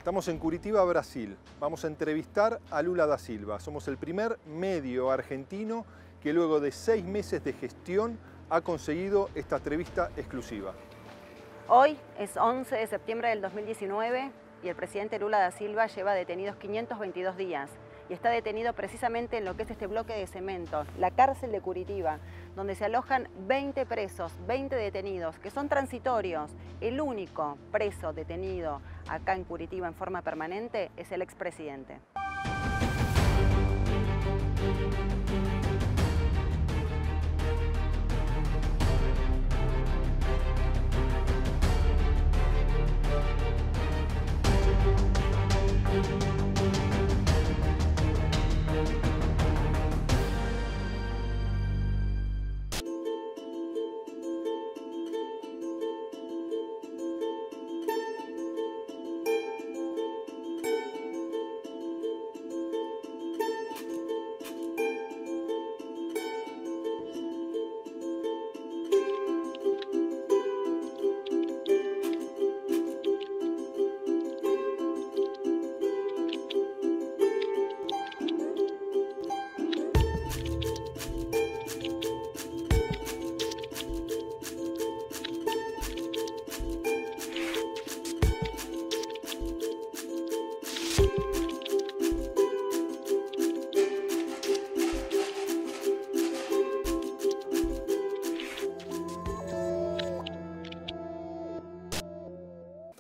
Estamos en Curitiba, Brasil. Vamos a entrevistar a Lula da Silva. Somos el primer medio argentino que luego de 6 meses de gestión ha conseguido esta entrevista exclusiva. Hoy es 11 de septiembre del 2019 y el presidente Lula da Silva lleva detenidos 522 días y está detenido precisamente en lo que es este bloque de cemento, la cárcel de Curitiba, donde se alojan 20 presos, 20 detenidos, que son transitorios. El único preso detenido acá en Curitiba en forma permanente es el expresidente.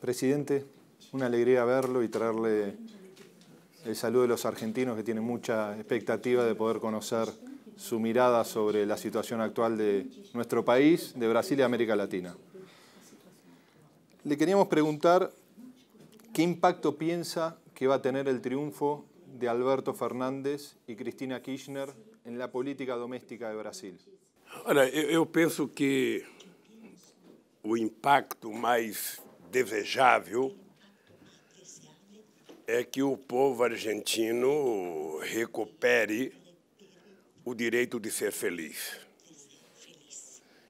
Presidente, una alegría verlo y traerle el saludo de los argentinos que tienen mucha expectativa de poder conocer su mirada sobre la situación actual de nuestro país, de Brasil y América Latina. Le queríamos preguntar qué impacto piensa que va a tener el triunfo de Alberto Fernández y Cristina Kirchner en la política doméstica de Brasil. Olha, eu penso que o impacto mais desejável é que o povo argentino recupere o direito de ser feliz.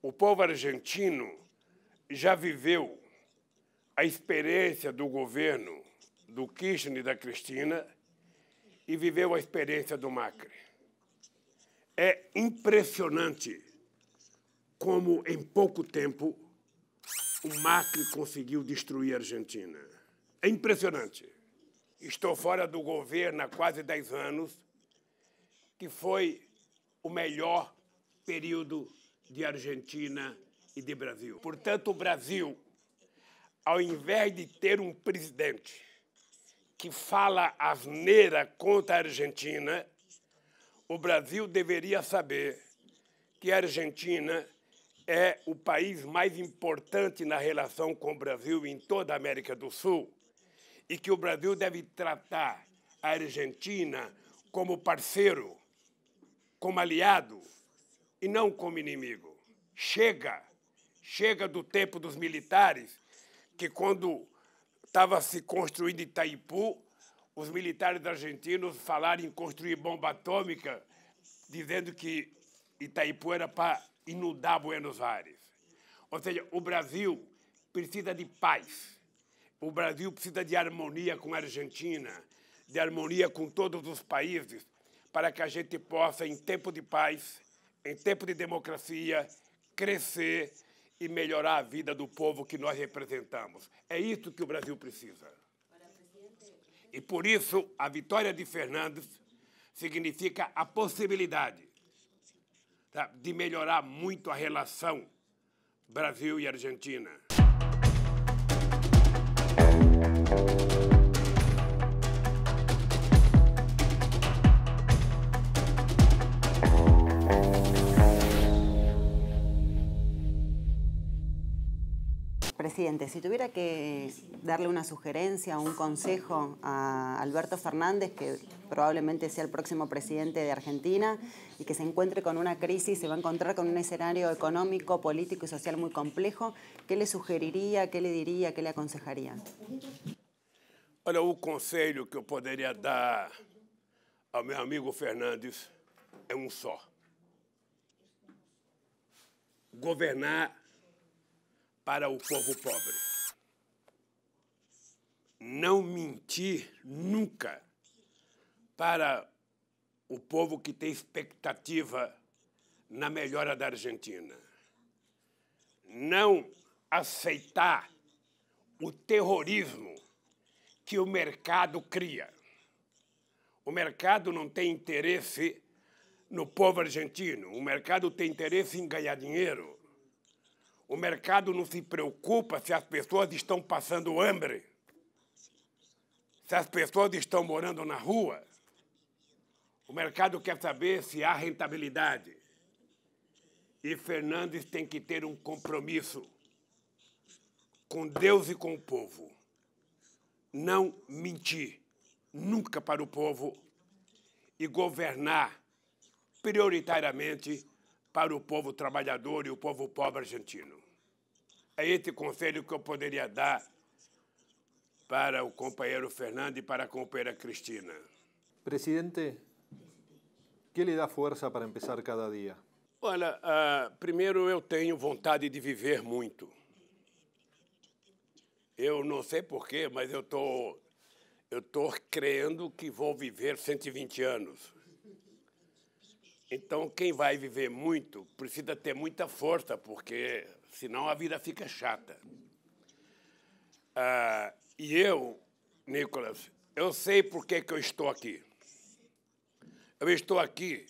O povo argentino já viveu a experiência do governo do Kirchner e da Cristina e viveu a experiência do Macri. É impressionante como, em pouco tempo, o Macri conseguiu destruir a Argentina. É impressionante. Estou fora do governo há quase 10 anos, que foi o melhor período de Argentina e de Brasil. Portanto, o Brasil, ao invés de ter um presidente que fala asneira contra a Argentina, o Brasil deveria saber que a Argentina é o país mais importante na relação com o Brasil em toda a América do Sul e que o Brasil deve tratar a Argentina como parceiro, como aliado e não como inimigo. Chega do tempo dos militares, que quando estava se construindo Itaipu, os militares argentinos falaram em construir bomba atômica, dizendo que Itaipu era para inundar Buenos Aires. Ou seja, o Brasil precisa de paz. O Brasil precisa de harmonia com a Argentina, de harmonia com todos os países, para que a gente possa, em tempo de paz, em tempo de democracia, crescer e melhorar a vida do povo que nós representamos. É isso que o Brasil precisa. E por isso, a vitória de Fernandes significa a possibilidade de melhorar muito a relação Brasil e Argentina. Presidente, si tuviera que darle una sugerencia o un consejo a Alberto Fernández, que probablemente sea el próximo presidente de Argentina y que se encuentre con una crisis, se va a encontrar con un escenario económico, político y social muy complejo, ¿qué le sugeriría, qué le diría, qué le aconsejaría? Olha, o conselho que eu poderia dar ao meu amigo Fernandes é um só. Governar para o povo pobre. não mentir nunca para o povo que tem expectativa na melhora da Argentina. Não aceitar o terrorismo que o mercado cria. O mercado não tem interesse no povo argentino. O mercado tem interesse em ganhar dinheiro. O mercado não se preocupa se as pessoas estão passando hambre, se as pessoas estão morando na rua. O mercado quer saber se há rentabilidade. E Fernandes tem que ter um compromisso com Deus e com o povo. Não mentir nunca para o povo e governar prioritariamente para o povo trabalhador e o povo pobre argentino. É esse conselho que eu poderia dar para o companheiro Fernando e para a companheira Cristina. Presidente, ¿qué le da fuerza para empezar cada día? Olha, primeiro eu tenho vontade de viver muito. Eu não sei porquê, mas eu tô crendo que vou viver 120 anos. Então, quem vai viver muito precisa ter muita força, porque senão a vida fica chata. E eu, Nicolas, eu sei por que eu estou aqui. Eu estou aqui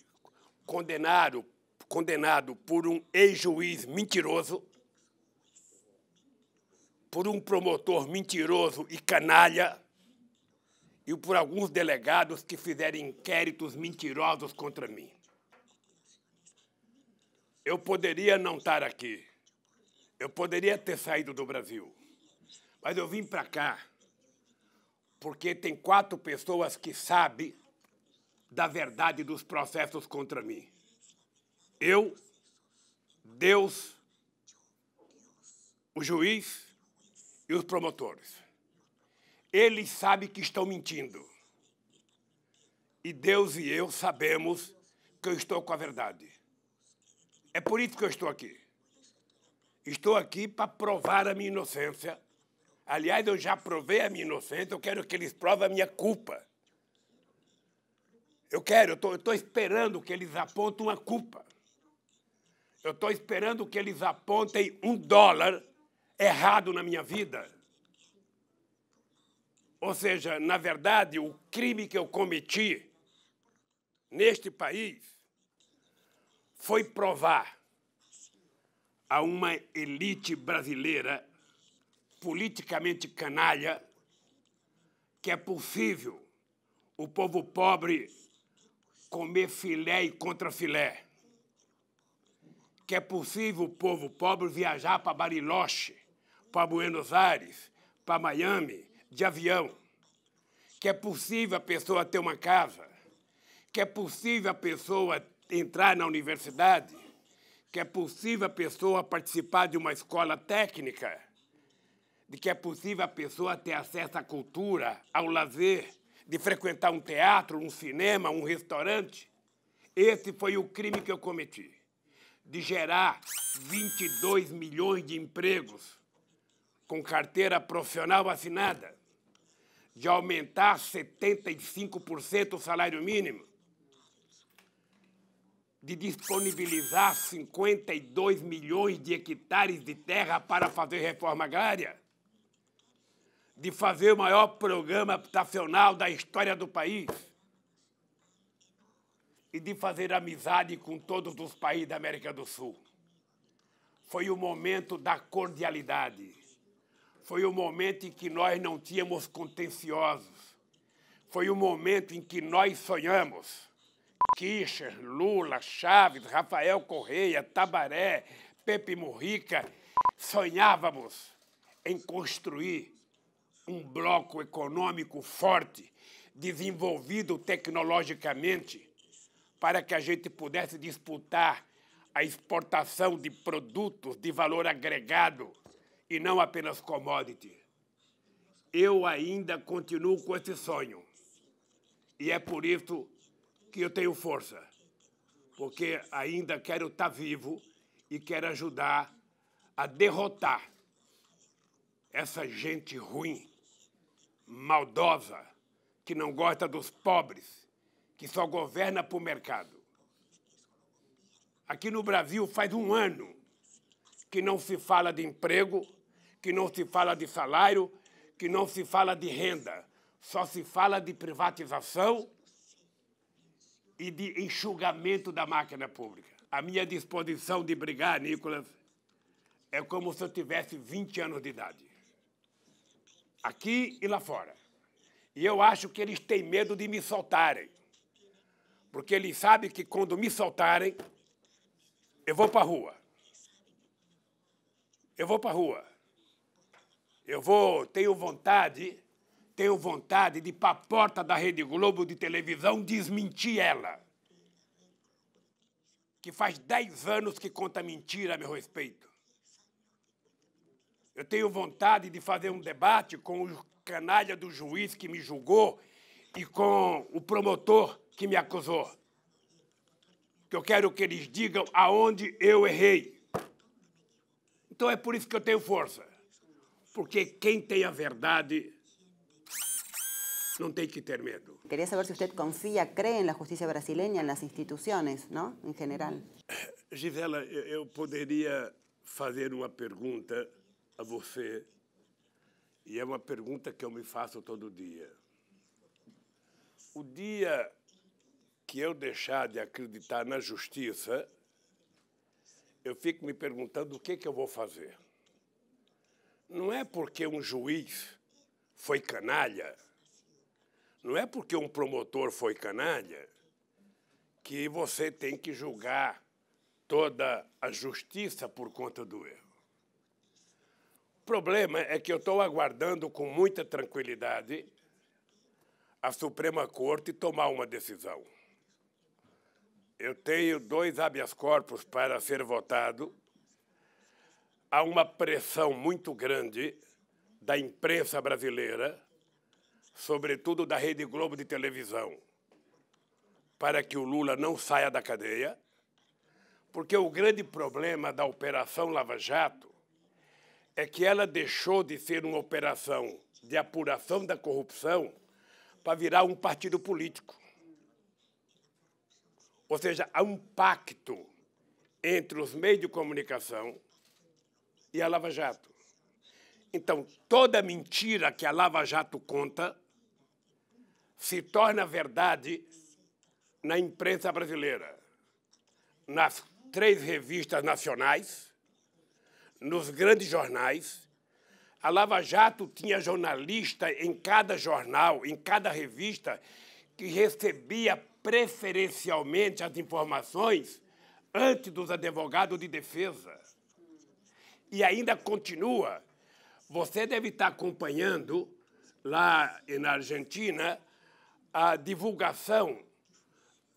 condenado por um ex-juiz mentiroso, por um promotor mentiroso e canalha, e por alguns delegados que fizeram inquéritos mentirosos contra mim. Eu poderia não estar aqui. Eu poderia ter saído do Brasil. Mas eu vim para cá porque tem 4 pessoas que sabem da verdade dos processos contra mim. Eu, Deus, o juiz e os promotores. Eles sabem que estão mentindo. E Deus e eu sabemos que eu estou com a verdade. É por isso que eu estou aqui. Estou aqui para provar a minha inocência. Aliás, eu já provei a minha inocência, eu quero que eles provem a minha culpa. Eu estou esperando que eles apontem uma culpa. Eu estou esperando que eles apontem $1 errado na minha vida. Ou seja, na verdade, o crime que eu cometi neste país foi provar a uma elite brasileira politicamente canalha que é possível o povo pobre comer filé e contra filé, que é possível o povo pobre viajar para Bariloche, para Buenos Aires, para Miami, de avião, que é possível a pessoa ter uma casa, que é possível a pessoa entrar na universidade, que é possível a pessoa participar de uma escola técnica, de que é possível a pessoa ter acesso à cultura, ao lazer, de frequentar um teatro, um cinema, um restaurante. Esse foi o crime que eu cometi, de gerar 22 milhões de empregos com carteira profissional assinada, de aumentar 75% o salário mínimo, de disponibilizar 52 milhões de hectares de terra para fazer reforma agrária, de fazer o maior programa habitacional da história do país e de fazer amizade com todos os países da América do Sul. Foi o momento da cordialidade. Foi o momento em que nós não tínhamos contenciosos. Foi o momento em que nós sonhamos. Kirchner, Lula, Chaves, Rafael Correia, Tabaré, Pepe Mujica, sonhávamos em construir um bloco econômico forte, desenvolvido tecnologicamente, para que a gente pudesse disputar a exportação de produtos de valor agregado e não apenas commodity. Eu ainda continuo com esse sonho. E é por isso que eu tenho força, porque ainda quero estar vivo e quero ajudar a derrotar essa gente ruim maldosa, que não gosta dos pobres, que só governa por mercado. Aqui no Brasil faz um ano que não se fala de emprego, que não se fala de salário, que não se fala de renda. Só se fala de privatização e de enxugamento da máquina pública. A minha disposição de brigar, Nicolas, é como se eu tivesse 20 anos de idade. Aqui e lá fora. E eu acho que eles têm medo de me soltarem. Porque eles sabem que quando me soltarem, eu vou para a rua. Eu vou para a rua. Tenho vontade de ir para a porta da Rede Globo de televisão desmentir ela. Que faz 10 anos que conta mentira a meu respeito. Eu tenho vontade de fazer um debate com o canalha do juiz que me julgou e com o promotor que me acusou. Que eu quero que eles digam aonde eu errei. Então é por isso que eu tenho força. Porque quem tem a verdade não tem que ter medo. Quería saber si usted confía, cree en la justicia brasileña, en las instituciones, ¿no? En general. Gisela, eu poderia fazer uma pergunta a você, e é uma pergunta que eu me faço todo dia. O dia que eu deixar de acreditar na justiça, eu fico me perguntando o que eu vou fazer. Não é porque um juiz foi canalha, não é porque um promotor foi canalha, que você tem que julgar toda a justiça por conta do erro. O problema é que eu estou aguardando com muita tranquilidade a Suprema Corte tomar uma decisão. Eu tenho 2 habeas corpus para ser votado. Há uma pressão muito grande da imprensa brasileira, sobretudo da Rede Globo de televisão, para que o Lula não saia da cadeia, porque o grande problema da Operação Lava Jato é que ela deixou de ser uma operação de apuração da corrupção para virar um partido político. Ou seja, há um pacto entre os meios de comunicação e a Lava Jato. Então, toda mentira que a Lava Jato conta se torna verdade na imprensa brasileira, nas 3 revistas nacionais, nos grandes jornais. A Lava Jato tinha jornalista em cada jornal, em cada revista, que recebia preferencialmente as informações antes dos advogados de defesa. E ainda continua. Você deve estar acompanhando, lá na Argentina, a divulgação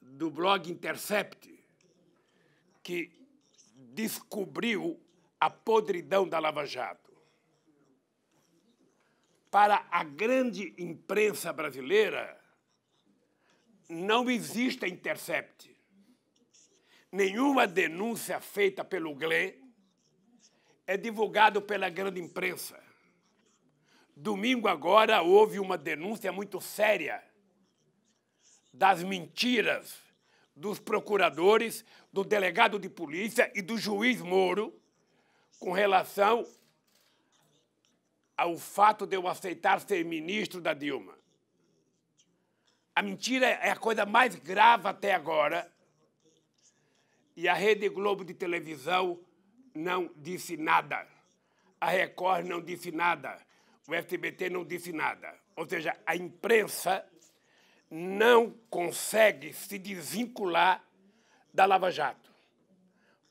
do blog Intercept, que descobriu a podridão da Lava Jato. Para a grande imprensa brasileira, não existe Intercept. Nenhuma denúncia feita pelo Glenn é divulgada pela grande imprensa. Domingo agora houve uma denúncia muito séria das mentiras dos procuradores, do delegado de polícia e do juiz Moro com relação ao fato de eu aceitar ser ministro da Dilma. A mentira é a coisa mais grave até agora e a Rede Globo de televisão não disse nada. A Record não disse nada. O SBT não disse nada. Ou seja, a imprensa não consegue se desvincular da Lava Jato.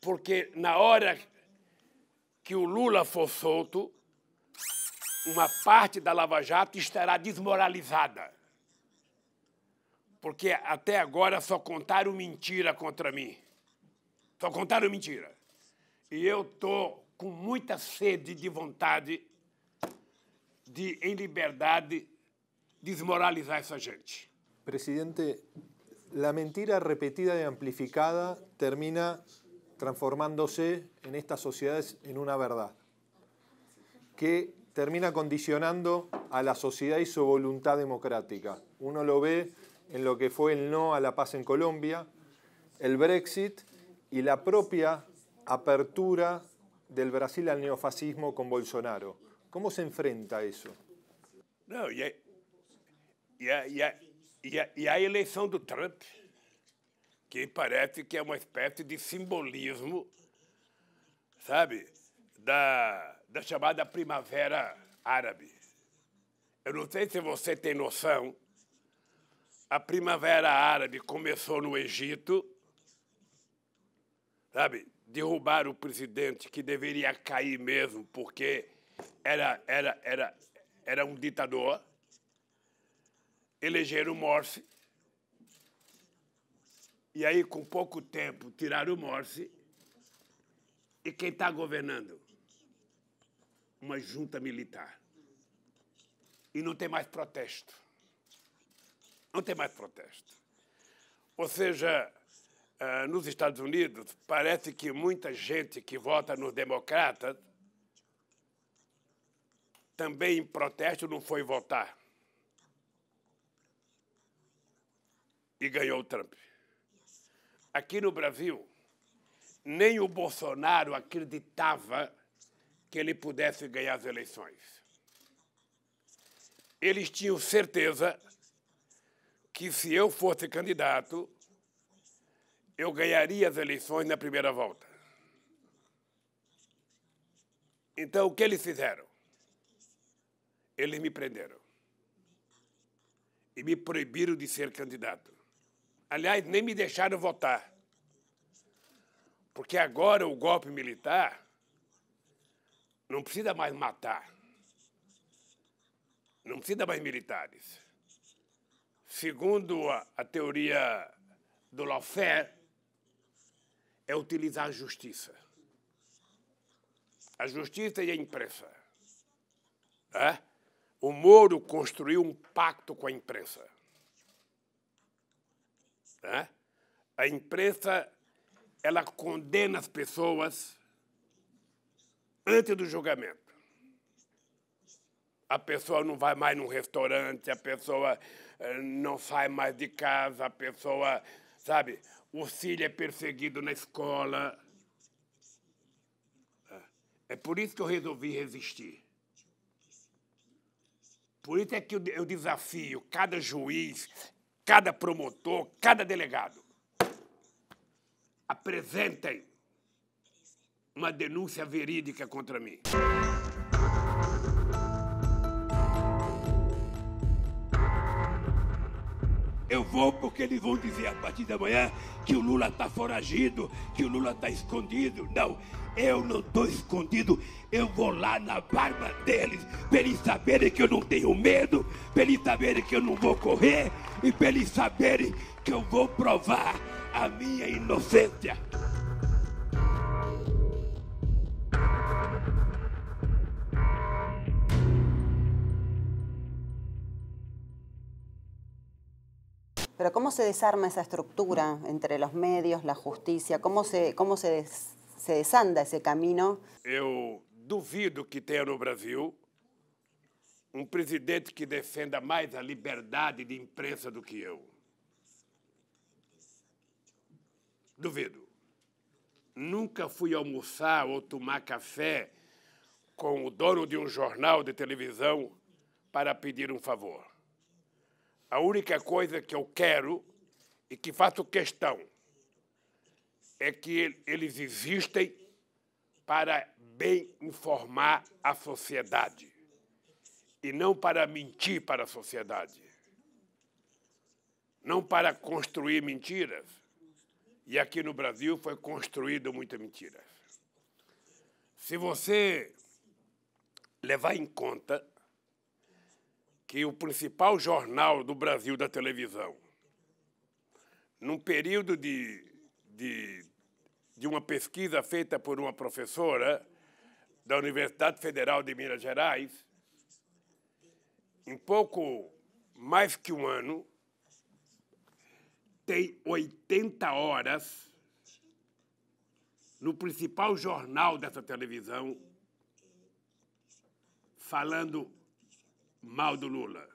Porque na hora que o Lula for solto, uma parte da Lava Jato estará desmoralizada. Porque até agora só contaram mentira contra mim. Só contaram mentira. E eu estou com muita sede de vontade de, em liberdade, desmoralizar essa gente. Presidente, la mentira repetida y amplificada termina transformándose en estas sociedades en una verdad que termina condicionando a la sociedad y su voluntad democrática. Uno lo ve en lo que fue el no a la paz en Colombia, el Brexit y la propia apertura del Brasil al neofascismo con Bolsonaro. ¿Cómo se enfrenta a eso? Não, e a eleição do Trump, que parece que é uma espécie de simbolismo, sabe, da chamada Primavera Árabe. Eu não sei se você tem noção, a Primavera Árabe começou no Egito, sabe, derrubaram o presidente que deveria cair mesmo, porque era um ditador, elegeram Morsi, e aí, com pouco tempo, tiraram o Morsi, e quem está governando? Uma junta militar. E não tem mais protesto. Não tem mais protesto. Ou seja, nos Estados Unidos, parece que muita gente que vota nos democratas também em protesto não foi votar. E ganhou o Trump. Aqui no Brasil, nem o Bolsonaro acreditava que ele pudesse ganhar as eleições. Eles tinham certeza que, se eu fosse candidato, eu ganharia as eleições na primeira volta. Então, o que eles fizeram? Eles me prenderam. E me proibiram de ser candidato. Aliás, nem me deixaram votar. Porque agora o golpe militar não precisa mais matar. Não precisa mais militares. Segundo a teoria do lawfare, é utilizar a justiça. A justiça e a imprensa. Tá? O Moro construiu um pacto com a imprensa. Tá? A imprensa, ela condena as pessoas antes do julgamento. A pessoa não vai mais num restaurante, a pessoa não sai mais de casa, a pessoa, sabe, o filho é perseguido na escola. É por isso que eu resolvi resistir. Por isso é que eu desafio cada juiz, cada promotor, cada delegado. Apresentem uma denúncia verídica contra mim. Eu vou porque eles vão dizer a partir da manhã que o Lula está foragido, que o Lula está escondido. Não, eu não estou escondido. Eu vou lá na barba deles, para eles saberem que eu não tenho medo, para eles saberem que eu não vou correr e para eles saberem que eu vou provar a minha inocência. Pero ¿cómo se desarma esa estructura entre los medios, la justicia? ¿Cómo se desanda ese camino? Eu duvido que tenha no Brasil um presidente que defenda mais a liberdade de imprensa do que eu. Duvido. Nunca fui almoçar ou tomar café com o dono de um jornal de televisão para pedir um favor. A única coisa que eu quero e que faço questão é que eles existem para bem informar a sociedade e não para mentir para a sociedade, não para construir mentiras. E aqui no Brasil foi construído muitas mentiras. Se você levar em conta que o principal jornal do Brasil da televisão, num período de uma pesquisa feita por uma professora da Universidade Federal de Minas Gerais, em pouco mais que um ano, tem 80 horas no principal jornal dessa televisão falando mal do Lula.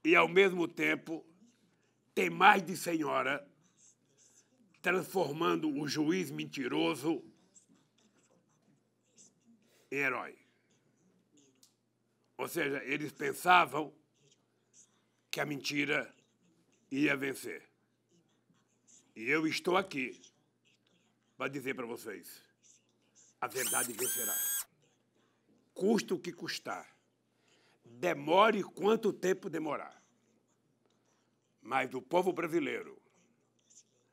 E, ao mesmo tempo, tem mais de senhora transformando o juiz mentiroso em herói. Ou seja, eles pensavam que a mentira ia vencer. E eu estou aqui para dizer para vocês, a verdade vencerá. Custe o que custar. Demore quanto tempo demorar. Mas o povo brasileiro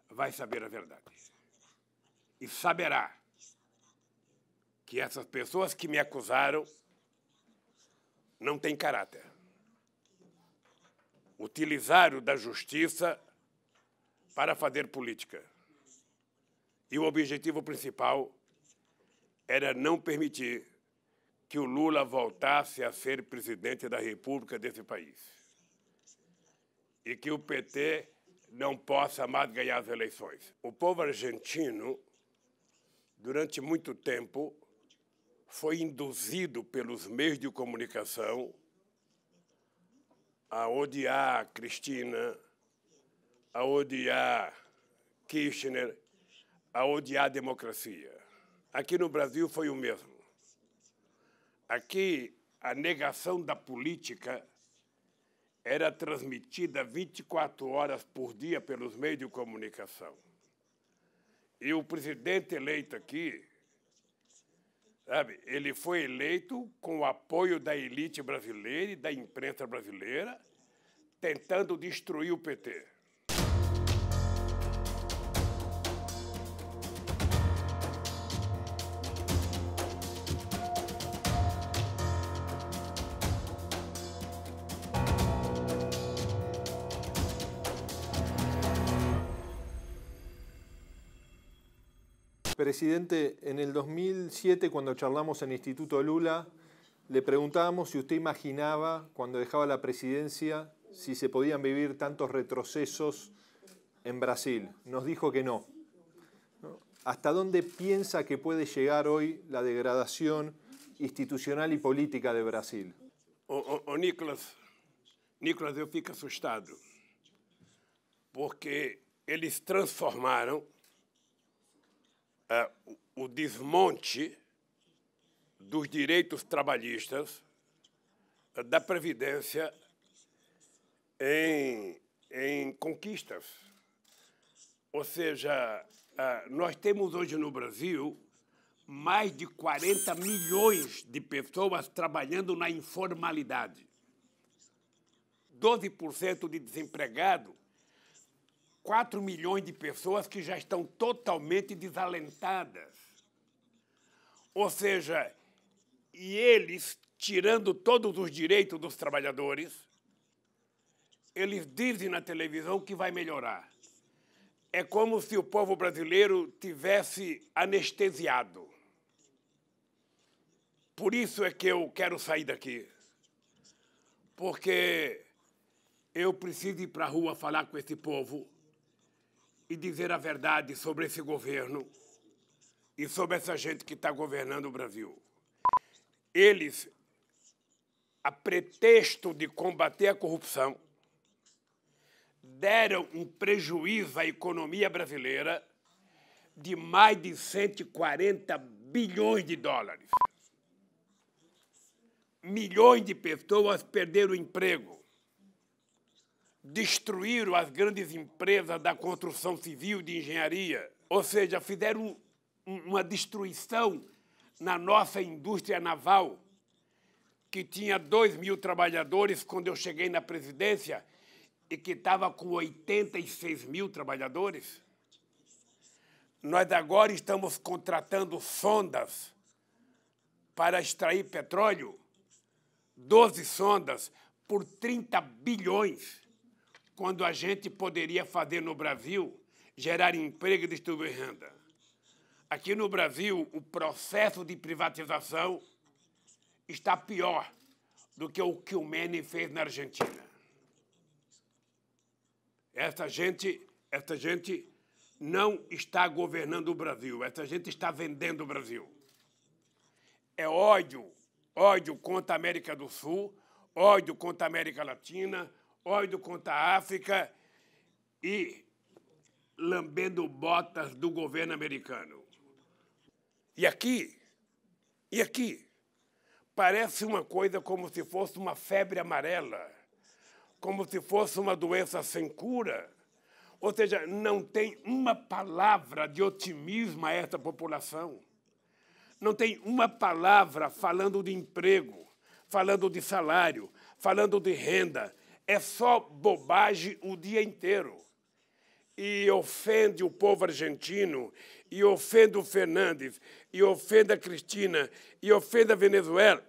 vai saber a verdade. E saberá que essas pessoas que me acusaram não têm caráter. Utilizaram da justiça para fazer política. E o objetivo principal era não permitir que o Lula voltasse a ser presidente da República desse país. E que o PT não possa mais ganhar as eleições. O povo argentino, durante muito tempo, foi induzido pelos meios de comunicação a odiar Cristina, a odiar Kirchner, a odiar a democracia. Aqui no Brasil foi o mesmo. Aqui, a negação da política era transmitida 24 horas por dia pelos meios de comunicação. E o presidente eleito aqui, sabe, ele foi eleito com o apoio da elite brasileira e da imprensa brasileira, tentando destruir o PT. Presidente, en el 2007, cuando charlamos en el Instituto Lula, le preguntábamos si usted imaginaba, cuando dejaba la presidencia, si se podían vivir tantos retrocesos en Brasil. Nos dijo que no. ¿Hasta dónde piensa que puede llegar hoy la degradación institucional y política de Brasil? Nicolas, eu fico assustado, porque eles transformaram o desmonte dos direitos trabalhistas, da Previdência, em conquistas. Ou seja, nós temos hoje no Brasil mais de 40 milhões de pessoas trabalhando na informalidade. 12% de desempregado, 4 milhões de pessoas que já estão totalmente desalentadas. Ou seja, e eles, tirando todos os direitos dos trabalhadores, eles dizem na televisão que vai melhorar. É como se o povo brasileiro tivesse anestesiado. Por isso é que eu quero sair daqui. Porque eu preciso ir para a rua falar com esse povo e dizer a verdade sobre esse governo e sobre essa gente que está governando o Brasil. Eles, a pretexto de combater a corrupção, deram um prejuízo à economia brasileira de mais de 140 bilhões de dólares. Milhões de pessoas perderam o emprego. Destruíram as grandes empresas da construção civil e de engenharia. Ou seja, fizeram uma destruição na nossa indústria naval, que tinha 2.000 trabalhadores quando eu cheguei na presidência e que estava com 86 mil trabalhadores. Nós agora estamos contratando sondas para extrair petróleo, 12 sondas por 30 bilhões, quando a gente poderia fazer no Brasil, gerar emprego e distribuir renda. Aqui no Brasil, o processo de privatização está pior do que o que o Menem fez na Argentina. Essa gente não está governando o Brasil, essa gente está vendendo o Brasil. É ódio ódio contra a América do Sul, ódio contra a América Latina, ódio contra a África e lambendo botas do governo americano. E aqui, parece uma coisa como se fosse uma febre amarela, como se fosse uma doença sem cura. Ou seja, não tem uma palavra de otimismo a essa população. Não tem uma palavra falando de emprego, falando de salário, falando de renda. É só bobagem o dia inteiro. E ofende o povo argentino, e ofende o Fernandes, e ofende a Cristina, e ofende a Venezuela,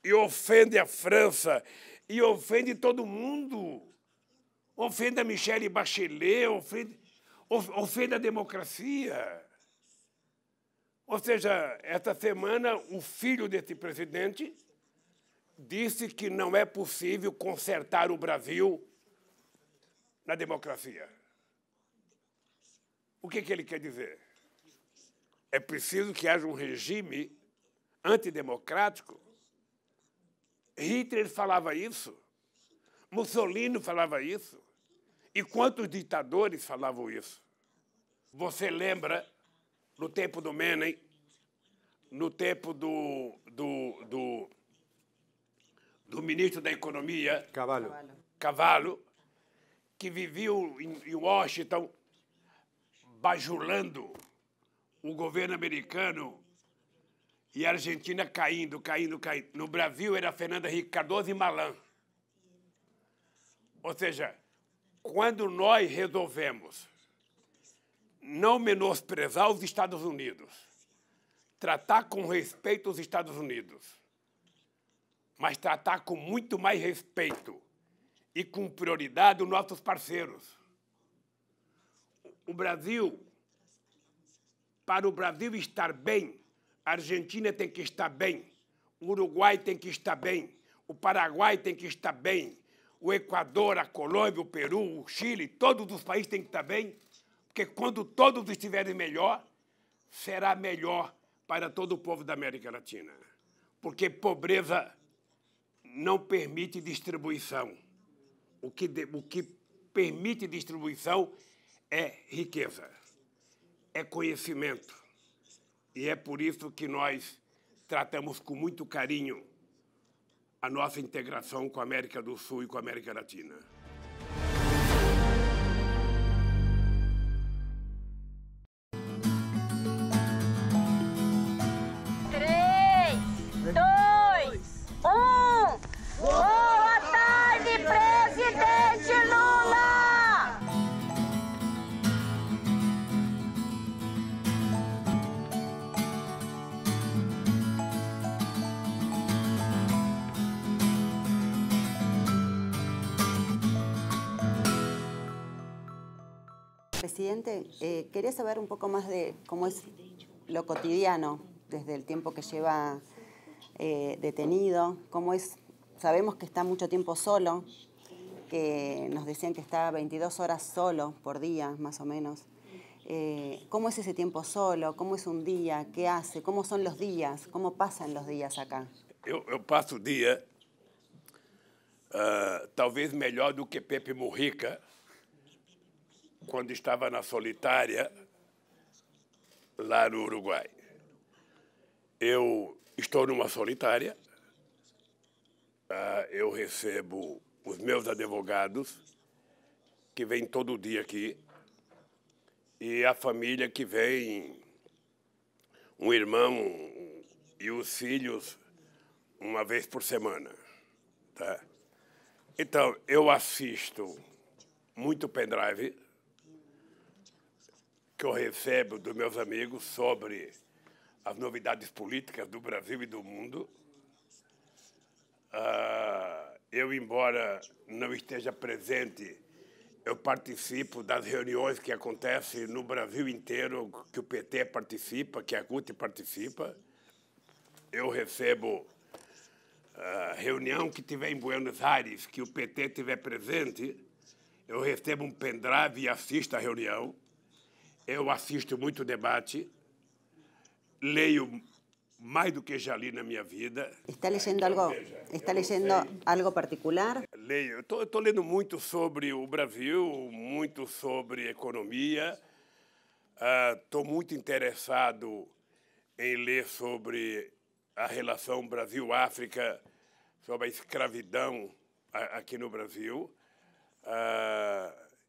e ofende a França, e ofende todo mundo. Ofende a Michelle Bachelet, ofende a democracia. Ou seja, esta semana, o filho desse presidente disse que não é possível consertar o Brasil na democracia. O que ele quer dizer? É preciso que haja um regime antidemocrático? Hitler falava isso, Mussolini falava isso, e quantos ditadores falavam isso? Você lembra, no tempo do Menem, no tempo do ministro da Economia, Cavallo, que vivia em Washington bajulando o governo americano e a Argentina caindo. No Brasil era Fernando Henrique Cardoso e Malan. Ou seja, quando nós resolvemos não menosprezar os Estados Unidos, tratar com respeito os Estados Unidos, mas tratar com muito mais respeito e com prioridade os nossos parceiros. O Brasil, para o Brasil estar bem, a Argentina tem que estar bem, o Uruguai tem que estar bem, o Paraguai tem que estar bem, o Equador, a Colômbia, o Peru, o Chile, todos os países têm que estar bem, porque quando todos estiverem melhor, será melhor para todo o povo da América Latina. Porque pobreza não permite distribuição. O que permite distribuição é riqueza, é conhecimento. E é por isso que nós tratamos com muito carinho a nossa integração com a América do Sul e com a América Latina. Boa tarde, presidente Lula! Presidente, quería saber un poco más de cómo es lo cotidiano desde el tiempo que lleva detenido, cómo es. Sabemos que está mucho tiempo solo, que nos decían que está 22 horas solo por día, más o menos. ¿Cómo es ese tiempo solo? ¿Cómo es un día? ¿Qué hace? ¿Cómo son los días? ¿Cómo pasan los días acá? Eu passo o dia talvez melhor do que Pepe Mujica, quando estava na solitária lá no Uruguai. Eu estou numa solitária, eu recebo os meus advogados, que vêm todo dia aqui, e a família que vem, um irmão e os filhos, uma vez por semana. Tá? Então, eu assisto muito pendrive, que eu recebo dos meus amigos sobre as novidades políticas do Brasil e do mundo. Eu, embora não esteja presente, eu participo das reuniões que acontecem no Brasil inteiro, que o PT participa, que a CUT participa. Eu recebo reunião que tiver em Buenos Aires, que o PT estiver presente, eu recebo um pendrive e assisto a reunião. Eu assisto muito debate, leio mais do que já li na minha vida. ¿Está leyendo algo particular? Leio. Estou lendo muito sobre o Brasil, muito sobre economia. Estou muito interessado em ler sobre a relação Brasil-África, sobre a escravidão aqui no Brasil.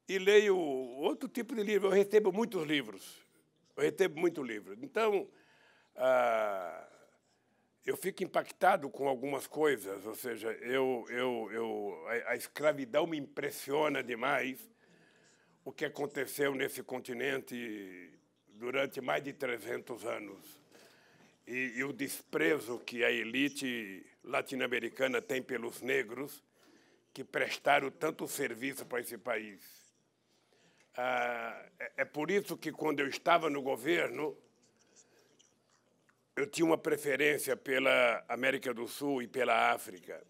E leio outro tipo de livro. Eu recebo muitos livros. Então, eu fico impactado com algumas coisas. Ou seja, a escravidão me impressiona demais. O que aconteceu nesse continente durante mais de 300 anos. E o desprezo que a elite latino-americana tem pelos negros, que prestaram tanto serviço para esse país. É por isso que, quando eu estava no governo, eu tinha uma preferência pela América do Sul e pela África,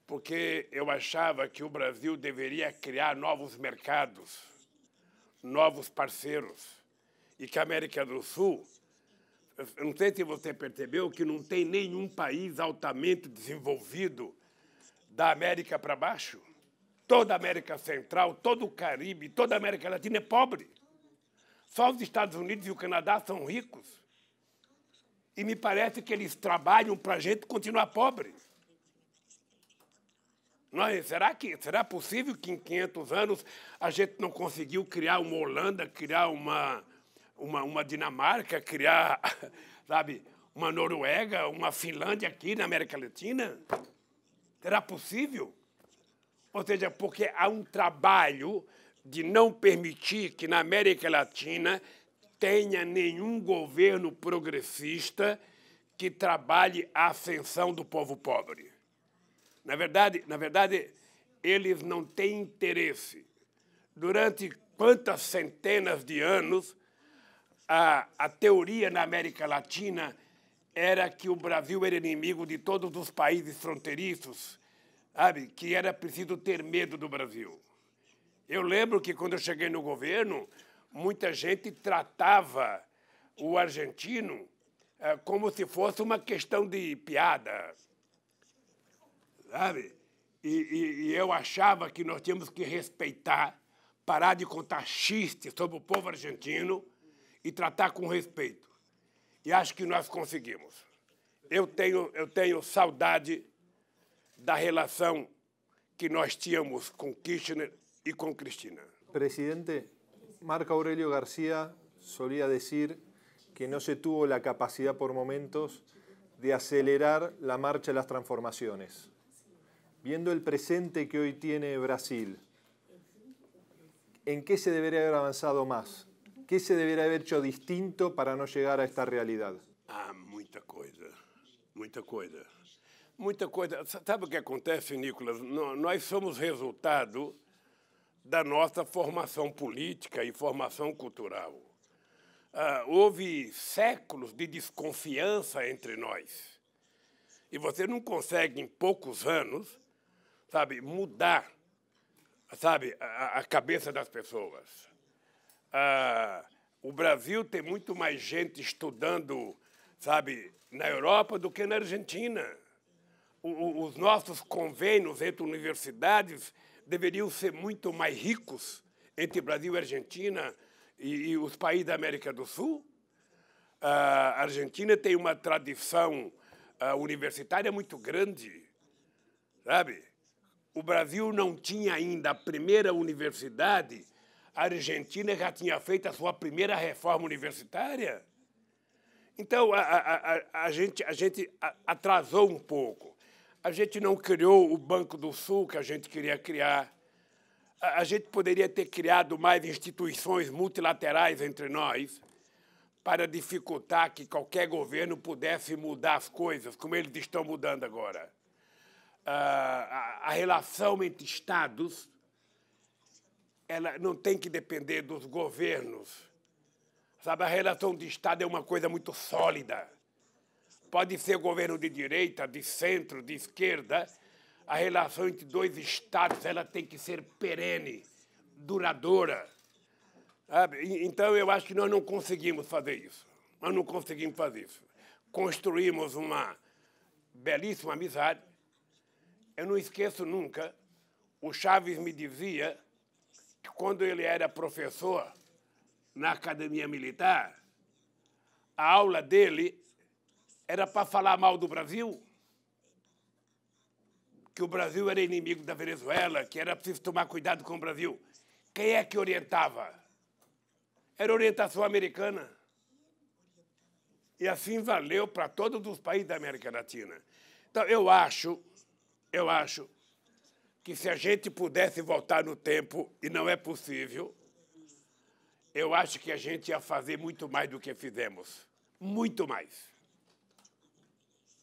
porque eu achava que o Brasil deveria criar novos mercados, novos parceiros, e que a América do Sul, eu não sei se você percebeu, que não tem nenhum país altamente desenvolvido da América para baixo. Toda a América Central, todo o Caribe, toda a América Latina é pobre. Só os Estados Unidos e o Canadá são ricos. E me parece que eles trabalham para a gente continuar pobre. Será possível que em 500 anos a gente não conseguiu criar uma Holanda, criar uma Dinamarca, criar, sabe, uma Noruega, uma Finlândia aqui na América Latina? Será possível? Ou seja, porque há um trabalho de não permitir que na América Latina tenha nenhum governo progressista que trabalhe a ascensão do povo pobre. Na verdade, eles não têm interesse. Durante quantas centenas de anos, a teoria na América Latina era que o Brasil era inimigo de todos os países fronteiriços, sabe? Que era preciso ter medo do Brasil. Eu lembro que, quando eu cheguei no governo, muita gente tratava o argentino como se fosse uma questão de piada, sabe? E eu achava que nós tínhamos que respeitar, parar de contar xiste sobre o povo argentino e tratar com respeito. E acho que nós conseguimos. Eu tenho saudade da relação que nós tínhamos com Kirchner y con Cristina. Presidente, Marco Aurelio García solía decir que no se tuvo la capacidad por momentos de acelerar la marcha de las transformaciones. Viendo el presente que hoy tiene Brasil, ¿en qué se debería haber avanzado más? ¿Qué se debería haber hecho distinto para no llegar a esta realidad? Muita coisa. Muita coisa. Muita coisa. Sabe o que acontece, Nicolas? Nós somos resultado da nossa formação política e formação cultural. Houve séculos de desconfiança entre nós. E você não consegue, em poucos anos, sabe, mudar, sabe, a cabeça das pessoas. O Brasil tem muito mais gente estudando, sabe, na Europa do que na Argentina. Os nossos convênios entre universidades deveriam ser muito mais ricos entre Brasil e Argentina e os países da América do Sul. A Argentina tem uma tradição universitária muito grande, sabe? O Brasil não tinha ainda a primeira universidade, a Argentina já tinha feito a sua primeira reforma universitária. Então, a gente atrasou um pouco. A gente não criou o Banco do Sul que a gente queria criar. A gente poderia ter criado mais instituições multilaterais entre nós para dificultar que qualquer governo pudesse mudar as coisas, como eles estão mudando agora. A relação entre Estados, ela não tem que depender dos governos. Sabe, a relação de Estado é uma coisa muito sólida. Pode ser governo de direita, de centro, de esquerda. A relação entre dois Estados ela tem que ser perene, duradoura. Sabe? Então, eu acho que nós não conseguimos fazer isso. construímos uma belíssima amizade. Eu não esqueço nunca, o Chaves me dizia que quando ele era professor na Academia Militar, a aula dele era para falar mal do Brasil, que o Brasil era inimigo da Venezuela, que era preciso tomar cuidado com o Brasil. Quem é que orientava? Era orientação americana. E assim valeu para todos os países da América Latina. Então, eu acho que se a gente pudesse voltar no tempo, e não é possível, eu acho que a gente ia fazer muito mais do que fizemos. Muito mais.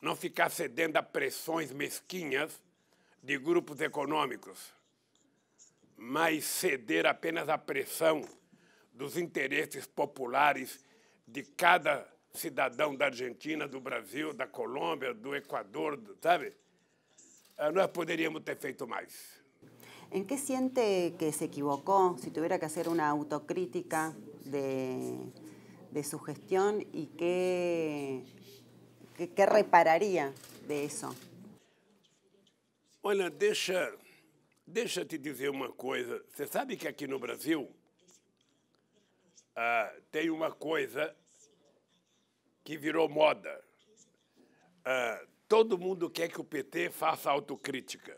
Não ficar cedendo a pressões mesquinhas de grupos econômicos, mas ceder apenas à pressão dos interesses populares de cada cidadão da Argentina, do Brasil, da Colômbia, do Equador, sabe? Nós poderíamos ter feito mais. ¿En qué siente que se equivocó, si tuviera que hacer una autocrítica de su gestión, y qué repararía de eso? Olha, deixa te dizer uma coisa. Você sabe que aqui no Brasil tem uma coisa que virou moda. Todo mundo quer que o PT faça autocrítica.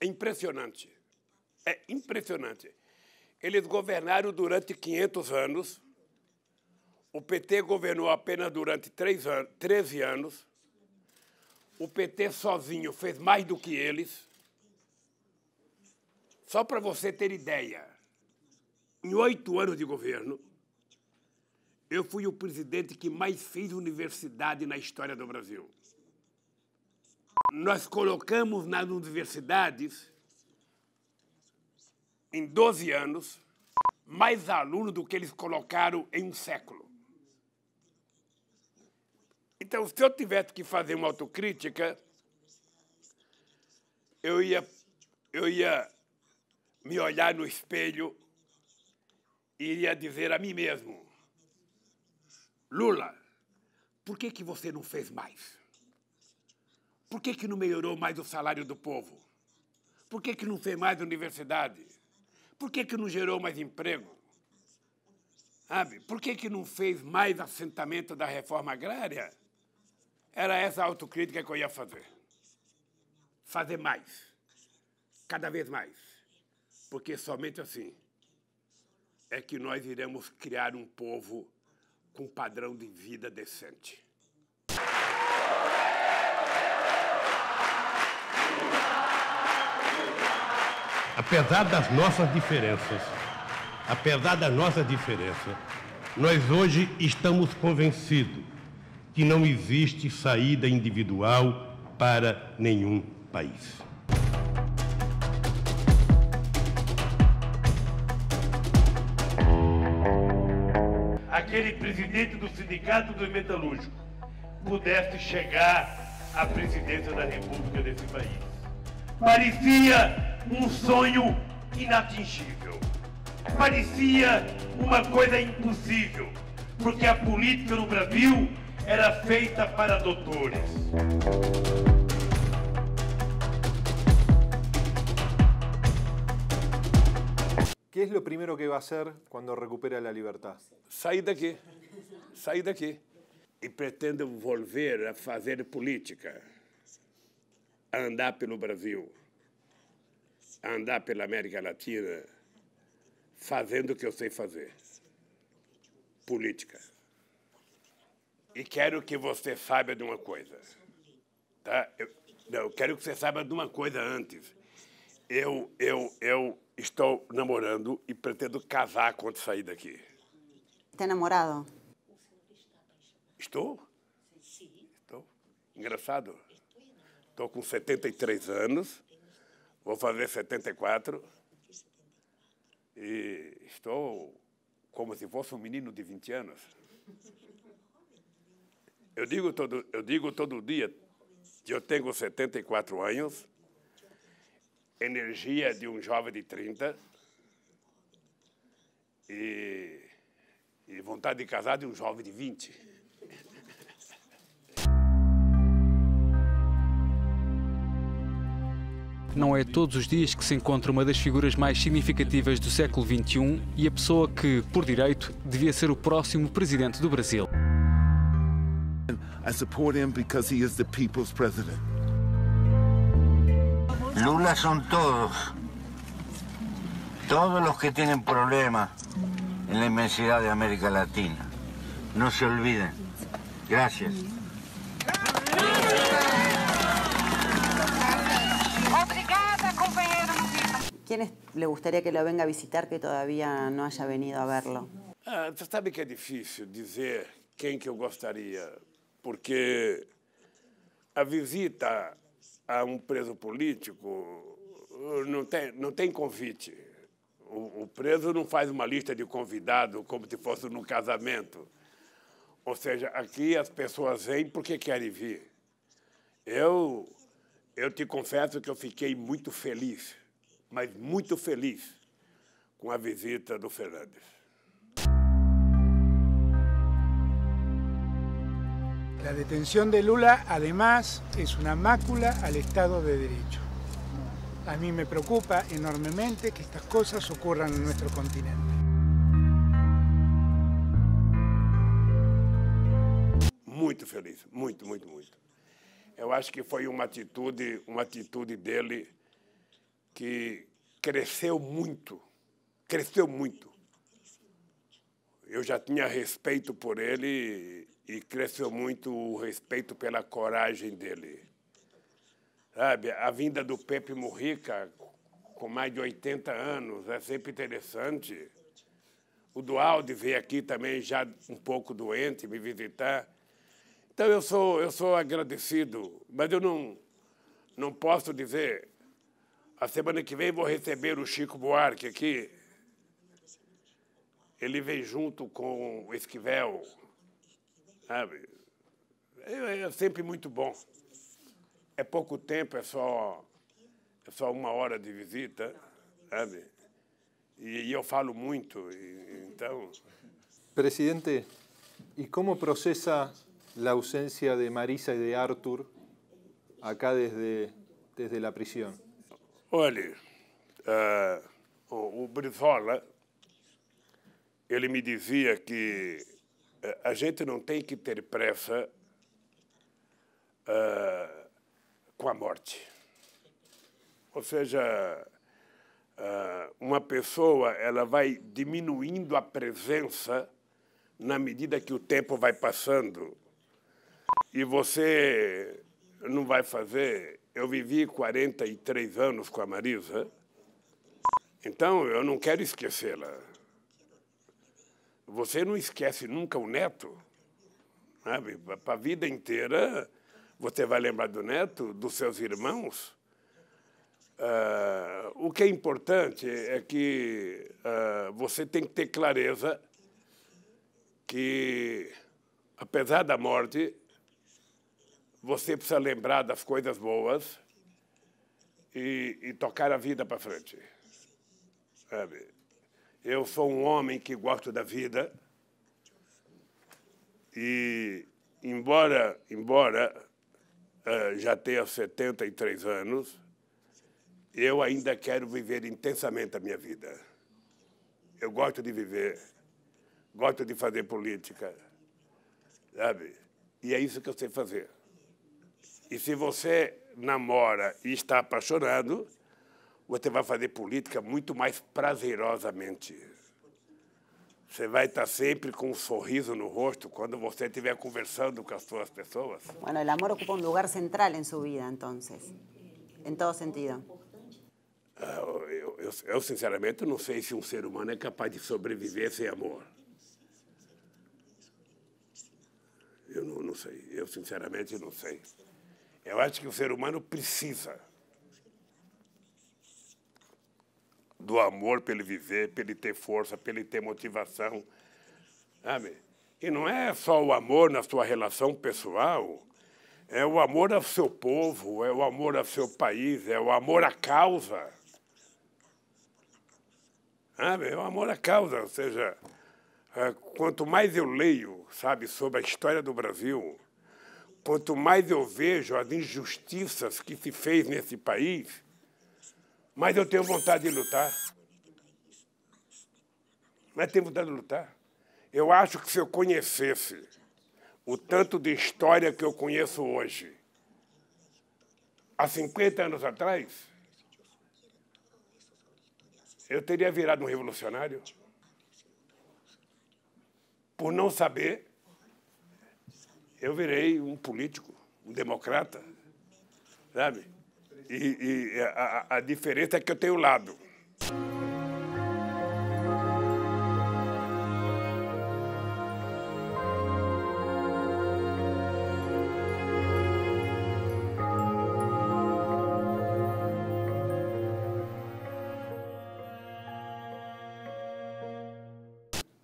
É impressionante. É impressionante. Eles governaram durante 500 anos. O PT governou apenas durante 13 anos. O PT sozinho fez mais do que eles. Só para você ter ideia, em 8 anos de governo, eu fui o presidente que mais fez universidade na história do Brasil. Nós colocamos nas universidades, em 12 anos, mais alunos do que eles colocaram em um século. Então, se eu tivesse que fazer uma autocrítica, eu ia me olhar no espelho e iria dizer a mim mesmo: Lula, por que você não fez mais? Por que não melhorou mais o salário do povo? Por que não fez mais universidade? Por que não gerou mais emprego? Sabe? Por que não fez mais assentamento da reforma agrária? Era essa a autocrítica que eu ia fazer. Fazer mais. Cada vez mais. Porque somente assim é que nós iremos criar um povo com padrão de vida decente. Apesar das nossas diferenças, nós hoje estamos convencidos que não existe saída individual para nenhum país. Aquele presidente do Sindicato dos Metalúrgicos pudesse chegar à presidência da República desse país. Parecia um sonho inatingível. Parecia uma coisa impossível, porque a política no Brasil era feita para doutores. ¿Qué es lo primero que va a hacer cuando recupera la libertad? Sair daqui. E pretendo volver a fazer política, a andar pelo Brasil, a andar pela América Latina, fazendo o que eu sei fazer. Política. E quero que você saiba de uma coisa. Tá? Eu quero que você saiba de uma coisa antes. Eu estou namorando e pretendo casar quando sair daqui. ¿Está enamorado? Estou? Estou. Engraçado. Estou com 73 anos, vou fazer 74, e estou como se fosse um menino de 20 anos. Eu digo todo dia que eu tenho 74 anos, energia de um jovem de 30 e vontade de casar de um jovem de 20. não é todos os dias que se encontra uma das figuras mais significativas do século XXI e a pessoa que, por direito, devia ser o próximo presidente do Brasil. I support him because he is the people's president. Lula son todos. Todos los que tienen problemas en la inmensidad de América Latina. No se olviden. Gracias. ¿Quiénes le gustaría que lo venga a visitar que todavía no haya venido a verlo? Você sabe que é difícil dizer quem que eu gostaria, porque a visita a um preso político não tem convite. O preso não faz uma lista de convidados como se fosse num casamento. Ou seja, aqui as pessoas vêm porque querem vir. Eu te confesso que eu fiquei muito feliz, mas muito feliz, com a visita do Fernandes. La detención de Lula, además, es una mácula al Estado de Derecho. A mí me preocupa enormemente que estas cosas ocurran en nuestro continente. Muito feliz, muito, muito, muito. Eu acho que foi uma atitude dele que cresceu muito, cresceu muito. Eu já tinha respeito por ele e cresceu muito o respeito pela coragem dele. Sabe, a vinda do Pepe Mujica, com mais de 80 anos, é sempre interessante. O Dualde veio aqui também já um pouco doente, me visitar. Então eu sou agradecido, mas eu não posso dizer. A semana que vem vou receber o Chico Buarque aqui. Ele vem junto com o Esquivel. Sabe? É sempre muito bom. É pouco tempo, é só 1 hora de visita, sabe? E eu falo muito, então... Presidente, ¿y cómo procesa la ausencia de Marisa y de Arthur acá desde la prisión? Olha, o Brizola, ele me dizia que a gente não tem que ter pressa com a morte. Ou seja, uma pessoa ela vai diminuindo a presença na medida que o tempo vai passando. E você não vai fazer... Eu vivi 43 anos com a Marisa, então eu não quero esquecê-la. Você não esquece nunca o neto, sabe? Para a vida inteira, você vai lembrar do neto, dos seus irmãos. O que é importante é que você tem que ter clareza que, apesar da morte, você precisa lembrar das coisas boas e tocar a vida para frente. Sabe? Eu sou um homem que gosto da vida e, embora já tenha 73 anos, eu ainda quero viver intensamente a minha vida. Eu gosto de viver, gosto de fazer política, sabe? E é isso que eu sei fazer. E se você namora e está apaixonado, você vai fazer política muito mais prazerosamente. Você vai estar sempre com um sorriso no rosto quando você estiver conversando com as suas pessoas. Bueno, el amor ocupa un lugar central en su vida, entonces, en todo sentido. Eu sinceramente, não sei se um ser humano é capaz de sobreviver sem amor. Eu não sei. Eu, sinceramente, não sei. Eu acho que o ser humano precisa do amor para ele viver, para ele ter força, para ele ter motivação. Sabe? E não é só o amor na sua relação pessoal, é o amor ao seu povo, é o amor ao seu país, é o amor à causa. Sabe? É o amor à causa, ou seja, quanto mais eu leio, sabe, sobre a história do Brasil, quanto mais eu vejo as injustiças que se fez nesse país, Mas eu tenho vontade de lutar. Mas tenho vontade de lutar. Eu acho que se eu conhecesse o tanto de história que eu conheço hoje, há 50 anos atrás, eu teria virado um revolucionário. Por não saber, eu virei um político, um democrata, sabe? E a diferença é que eu tenho lado.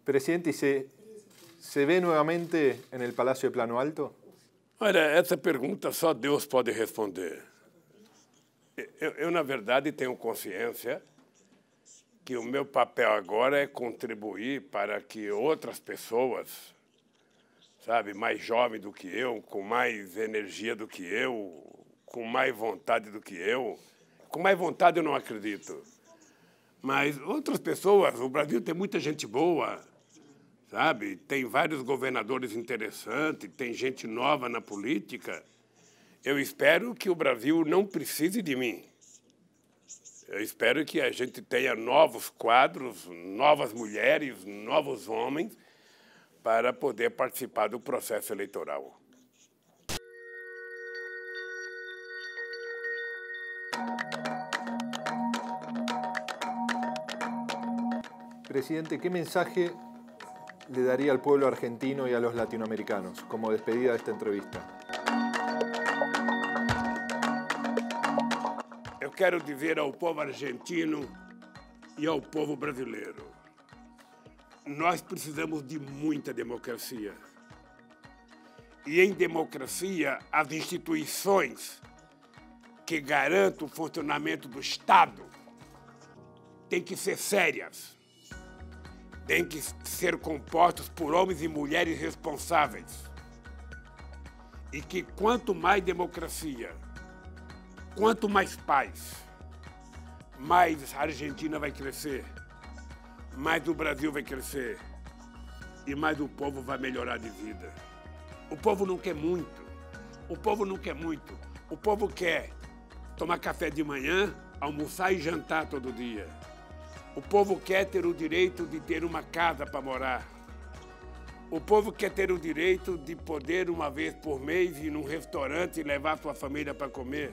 Presidente, ¿se ve nuevamente en el Palacio de Plano Alto? Olha, essa pergunta só Deus pode responder. Eu, na verdade, tenho consciência que o meu papel agora é contribuir para que outras pessoas, sabe, mais jovens do que eu, com mais energia do que eu, com mais vontade do que eu, com mais vontade eu não acredito, mas outras pessoas, o Brasil tem muita gente boa, sabe, tem vários governadores interessantes, tem gente nova na política. Eu espero que o Brasil não precise de mim. Eu espero que a gente tenha novos quadros, novas mulheres, novos homens, para poder participar do processo eleitoral. Presidente, ¿qué mensaje le daría al pueblo argentino y a los latinoamericanos como despedida de esta entrevista? Eu quero dizer ao povo argentino e ao povo brasileiro: nós precisamos de muita democracia. E em democracia, as instituições que garantam o funcionamento do Estado têm que ser sérias, têm que ser compostas por homens e mulheres responsáveis. E que quanto mais democracia, quanto mais paz, mais a Argentina vai crescer, mais o Brasil vai crescer e mais o povo vai melhorar de vida. O povo não quer muito, o povo não quer muito. O povo quer tomar café de manhã, almoçar e jantar todo dia. O povo quer ter o direito de ter uma casa para morar. O povo quer ter o direito de poder, uma vez por mês, ir num restaurante e levar sua família para comer.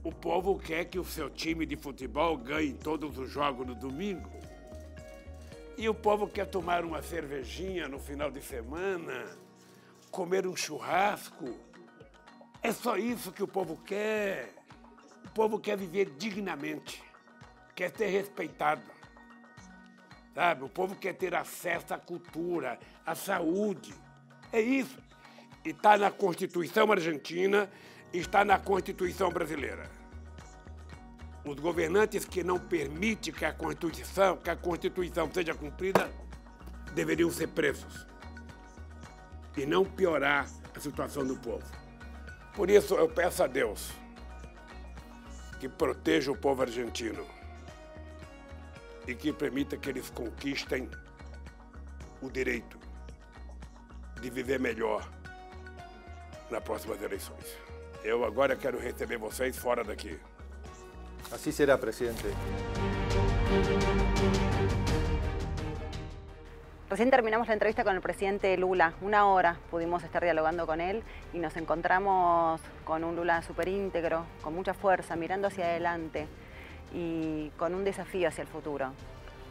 O povo quer que o seu time de futebol ganhe todos os jogos no domingo. E o povo quer tomar uma cervejinha no final de semana, comer um churrasco. É só isso que o povo quer. O povo quer viver dignamente, quer ser respeitado. Sabe? O povo quer ter acesso à cultura, à saúde. É isso. E está na Constituição argentina, está na Constituição brasileira. Os governantes que não permitem que a Constituição seja cumprida deveriam ser presos e não piorar a situação do povo. Por isso, eu peço a Deus que proteja o povo argentino e que permita que eles conquistem o direito de viver melhor nas próximas eleições. Eu agora quero receber vocês fora daqui. Así será, presidente. Recién terminamos la entrevista con el presidente Lula. 1 hora pudimos estar dialogando con él y nos encontramos con un Lula súper íntegro, con mucha fuerza, mirando hacia adelante y con un desafío hacia el futuro.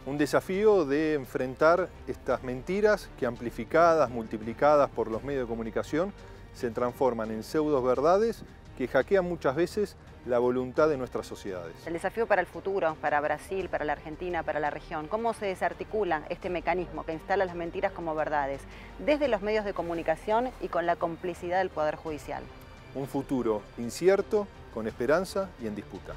Un desafío de enfrentar estas mentiras que, amplificadas, multiplicadas por los medios de comunicación, se transforman en pseudos verdades que hackean muchas veces la voluntad de nuestras sociedades. El desafío para el futuro, para Brasil, para la Argentina, para la región. ¿Cómo se desarticula este mecanismo que instala las mentiras como verdades? Desde los medios de comunicación y con la complicidad del Poder Judicial. Un futuro incierto, con esperanza y en disputa.